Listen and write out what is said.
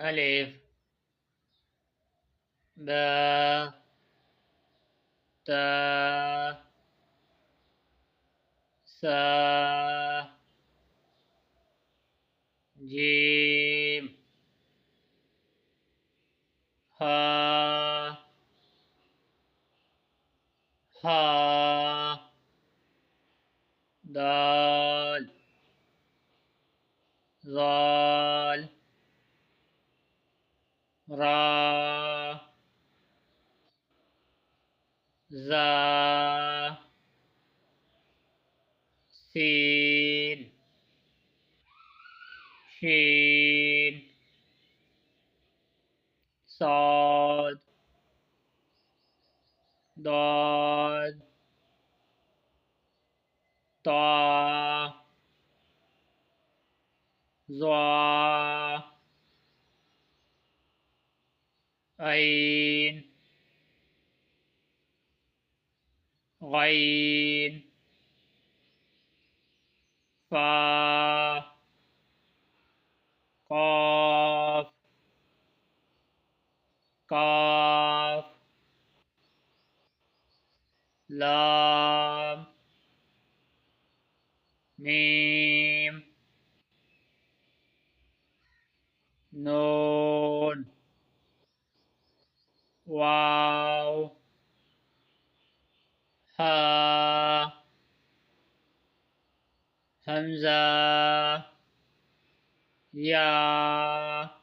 ألف باء تاء ثاء جيم ها ها دال ظال را زا سين شين صاد ضاد طا ظا عين غين فا قاف كاف لام ميم نون واو ها همزة يا